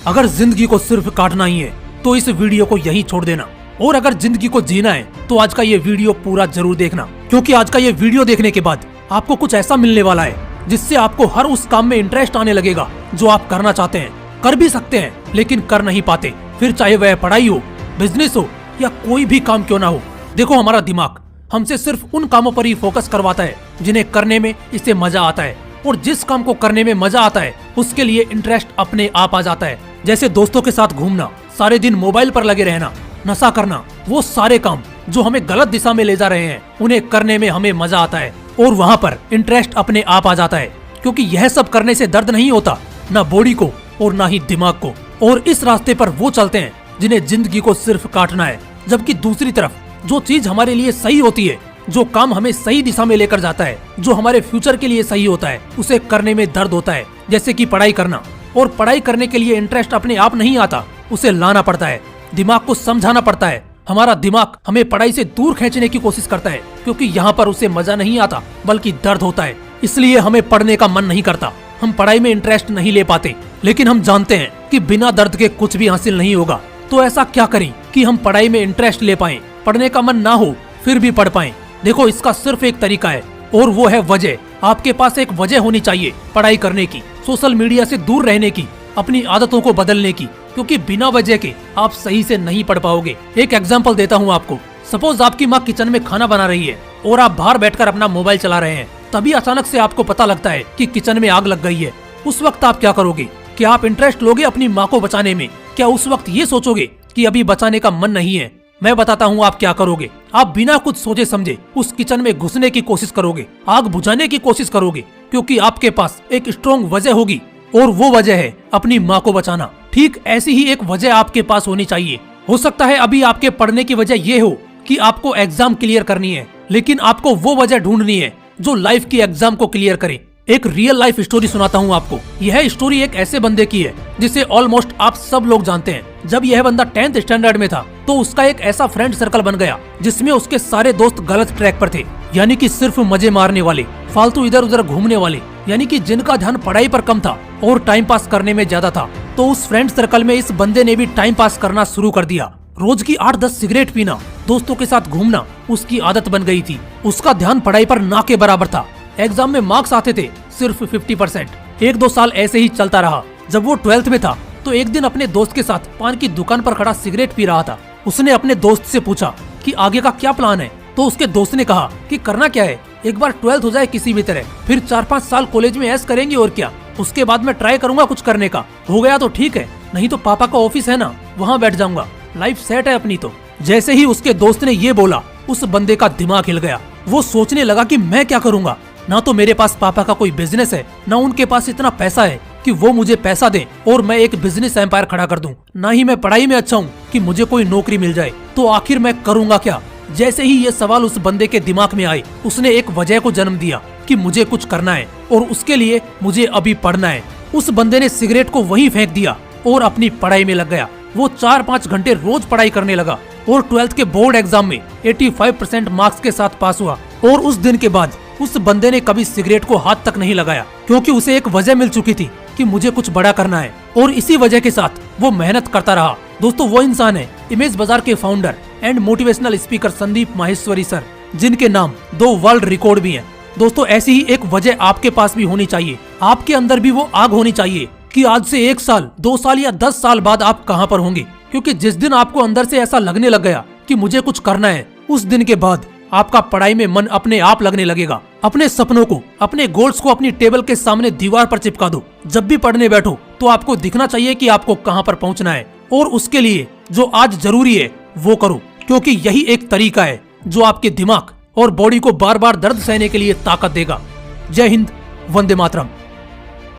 अगर जिंदगी को सिर्फ काटना ही है तो इस वीडियो को यहीं छोड़ देना, और अगर जिंदगी को जीना है तो आज का ये वीडियो पूरा जरूर देखना, क्योंकि आज का ये वीडियो देखने के बाद आपको कुछ ऐसा मिलने वाला है जिससे आपको हर उस काम में इंटरेस्ट आने लगेगा जो आप करना चाहते हैं, कर भी सकते हैं लेकिन कर नहीं पाते, फिर चाहे वह पढ़ाई हो, बिजनेस हो या कोई भी काम क्यों ना हो। देखो, हमारा दिमाग हमसे सिर्फ उन कामों पर ही फोकस करवाता है जिन्हें करने में इसे मजा आता है, और जिस काम को करने में मजा आता है उसके लिए इंटरेस्ट अपने आप आ जाता है। जैसे दोस्तों के साथ घूमना, सारे दिन मोबाइल पर लगे रहना, नशा करना, वो सारे काम जो हमें गलत दिशा में ले जा रहे हैं उन्हें करने में हमें मजा आता है और वहाँ पर इंटरेस्ट अपने आप आ जाता है, क्योंकि यह सब करने से दर्द नहीं होता, न बॉडी को और न ही दिमाग को। और इस रास्ते पर वो चलते हैं जिन्हें जिंदगी को सिर्फ काटना है, जबकि दूसरी तरफ जो चीज हमारे लिए सही होती है, जो काम हमें सही दिशा में लेकर जाता है, जो हमारे फ्यूचर के लिए सही होता है, उसे करने में दर्द होता है। जैसे कि पढ़ाई करना, और पढ़ाई करने के लिए इंटरेस्ट अपने आप नहीं आता, उसे लाना पड़ता है, दिमाग को समझाना पड़ता है। हमारा दिमाग हमें पढ़ाई से दूर खींचने की कोशिश करता है, क्योंकि यहाँ पर उसे मजा नहीं आता बल्कि दर्द होता है। इसलिए हमें पढ़ने का मन नहीं करता, हम पढ़ाई में इंटरेस्ट नहीं ले पाते, लेकिन हम जानते हैं कि बिना दर्द के कुछ भी हासिल नहीं होगा। तो ऐसा क्या करें कि हम पढ़ाई में इंटरेस्ट ले पाएं, पढ़ने का मन ना हो फिर भी पढ़ पाएं। देखो, इसका सिर्फ एक तरीका है और वो है वजह। आपके पास एक वजह होनी चाहिए पढ़ाई करने की, सोशल मीडिया से दूर रहने की, अपनी आदतों को बदलने की, क्योंकि बिना वजह के आप सही से नहीं पढ़ पाओगे। एक एग्जांपल देता हूँ आपको। सपोज आपकी माँ किचन में खाना बना रही है और आप बाहर बैठकर अपना मोबाइल चला रहे हैं, तभी अचानक से आपको पता लगता है कि किचन में आग लग गई है। उस वक्त आप क्या करोगे? क्या आप इंटरेस्ट लोगे अपनी माँ को बचाने में? क्या उस वक्त ये सोचोगे कि अभी बचाने का मन नहीं है? मैं बताता हूँ आप क्या करोगे। आप बिना कुछ सोचे समझे उस किचन में घुसने की कोशिश करोगे, आग बुझाने की कोशिश करोगे, क्योंकि आपके पास एक स्ट्रॉन्ग वजह होगी और वो वजह है अपनी माँ को बचाना। ठीक ऐसी ही एक वजह आपके पास होनी चाहिए। हो सकता है अभी आपके पढ़ने की वजह ये हो कि आपको एग्जाम क्लियर करनी है, लेकिन आपको वो वजह ढूंढनी है जो लाइफ की एग्जाम को क्लियर करे। एक रियल लाइफ स्टोरी सुनाता हूँ आपको। यह स्टोरी एक ऐसे बंदे की है जिसे ऑलमोस्ट आप सब लोग जानते हैं। जब यह बंदा 10th स्टैंडर्ड में था तो उसका एक ऐसा फ्रेंड सर्कल बन गया जिसमें उसके सारे दोस्त गलत ट्रैक पर थे, यानी कि सिर्फ मजे मारने वाले, फालतू इधर उधर घूमने वाले, यानी कि जिनका ध्यान पढ़ाई पर कम था और टाइम पास करने में ज्यादा था। तो उस फ्रेंड सर्कल में इस बंदे ने भी टाइम पास करना शुरू कर दिया। रोज की 8-10 सिगरेट पीना, दोस्तों के साथ घूमना उसकी आदत बन गई थी। उसका ध्यान पढ़ाई पर ना के बराबर था। एग्जाम में मार्क्स आते थे सिर्फ 50%। 1-2 साल ऐसे ही चलता रहा। जब वो 12th में था तो एक दिन अपने दोस्त के साथ पान की दुकान पर खड़ा सिगरेट पी रहा था। उसने अपने दोस्त से पूछा कि आगे का क्या प्लान है, तो उसके दोस्त ने कहा कि करना क्या है, एक बार 12th हो जाए किसी भी तरह, फिर 4-5 साल कॉलेज में ऐश करेंगे और क्या, उसके बाद मैं ट्राई करूंगा कुछ करने का, हो गया तो ठीक है, नहीं तो पापा का ऑफिस है ना, वहाँ बैठ जाऊंगा, लाइफ सेट है अपनी तो। जैसे ही उसके दोस्त ने ये बोला, उस बंदे का दिमाग हिल गया। वो सोचने लगा कि मैं क्या करूंगा, ना तो मेरे पास पापा का कोई बिजनेस है, ना उनके पास इतना पैसा है कि वो मुझे पैसा दे और मैं एक बिजनेस एम्पायर खड़ा कर दूं, ना ही मैं पढ़ाई में अच्छा हूँ कि मुझे कोई नौकरी मिल जाए, तो आखिर मैं करूंगा क्या। जैसे ही ये सवाल उस बंदे के दिमाग में आए, उसने एक वजह को जन्म दिया कि मुझे कुछ करना है और उसके लिए मुझे अभी पढ़ना है। उस बंदे ने सिगरेट को वहीं फेंक दिया और अपनी पढ़ाई में लग गया। वो 4-5 घंटे रोज पढ़ाई करने लगा और 12th के बोर्ड एग्जाम में 85% मार्क्स के साथ पास हुआ। और उस दिन के बाद उस बंदे ने कभी सिगरेट को हाथ तक नहीं लगाया, क्योंकि उसे एक वजह मिल चुकी थी कि मुझे कुछ बड़ा करना है, और इसी वजह के साथ वो मेहनत करता रहा। दोस्तों, वो इंसान है इमेज बाजार के founder and motivational speaker Sandeep Maheshwari sir, जिनके नाम 2 वर्ल्ड रिकॉर्ड भी हैं। दोस्तों, ऐसी ही एक वजह आपके पास भी होनी चाहिए। आपके अंदर भी वो आग होनी चाहिए कि आज से 1 साल, 2 साल या 10 साल बाद आप कहाँ पर होंगे, क्योंकि जिस दिन आपको अंदर से ऐसा लगने लग गया कि मुझे कुछ करना है, उस दिन के बाद आपका पढ़ाई में मन अपने आप लगने लगेगा। अपने सपनों को, अपने गोल्स को अपनी टेबल के सामने दीवार पर चिपका दो। जब भी पढ़ने बैठो तो आपको दिखना चाहिए कि आपको कहाँ पर पहुँचना है, और उसके लिए जो आज जरूरी है वो करो, क्योंकि यही एक तरीका है जो आपके दिमाग और बॉडी को बार बार दर्द सहने के लिए ताकत देगा। जय हिंद, वंदे मातरम।